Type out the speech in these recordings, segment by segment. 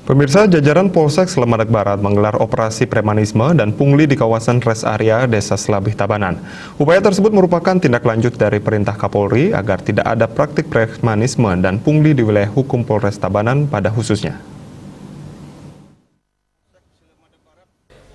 Pemirsa, jajaran Polsek Slemadeg Barat menggelar operasi premanisme dan pungli di kawasan res area Desa Selabih Tabanan. Upaya tersebut merupakan tindak lanjut dari perintah Kapolri agar tidak ada praktik premanisme dan pungli di wilayah hukum Polres Tabanan pada khususnya.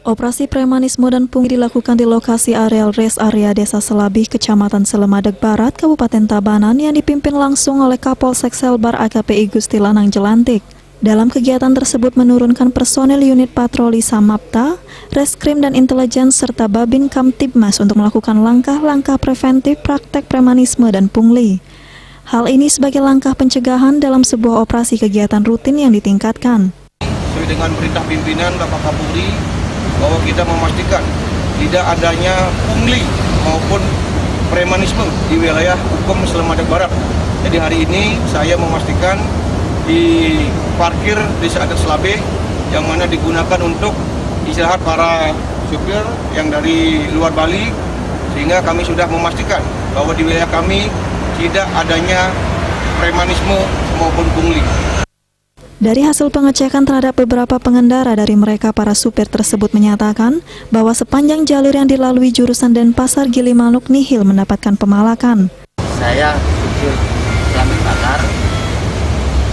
Operasi premanisme dan pungli dilakukan di lokasi areal res area Desa Selabih, Kecamatan Slemadeg Barat, Kabupaten Tabanan yang dipimpin langsung oleh Kapolsek Selbar AKP Gusti Lanang Jelantik. Dalam kegiatan tersebut menurunkan personel unit patroli Samapta, Reskrim dan Intelijen serta Babin Kamtibmas untuk melakukan langkah-langkah preventif praktek premanisme dan pungli. Hal ini sebagai langkah pencegahan dalam sebuah operasi kegiatan rutin yang ditingkatkan. Sesuai dengan perintah pimpinan Bapak Kapolri bahwa kita memastikan tidak adanya pungli maupun premanisme di wilayah hukum Slemadeg Barat. Jadi hari ini saya memastikan di parkir Desa Adat Selabih yang mana digunakan untuk istirahat para supir yang dari luar Bali, sehingga kami sudah memastikan bahwa di wilayah kami tidak adanya premanisme maupun pungli. Dari hasil pengecekan terhadap beberapa pengendara, dari mereka para supir tersebut menyatakan bahwa sepanjang jalur yang dilalui jurusan Denpasar Gilimanuk nihil mendapatkan pemalakan. Saya supir Slamet Bakar,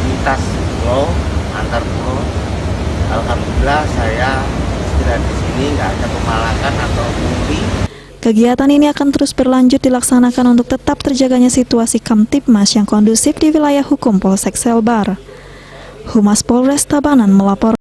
lintas pulau, antar pulau. Alhamdulillah saya istirahat di sini, nggak ada pemalakan atau pungli. Kegiatan ini akan terus berlanjut dilaksanakan untuk tetap terjaganya situasi Kamtibmas yang kondusif di wilayah hukum Polsek Selbar. Humas Polres Tabanan melapor.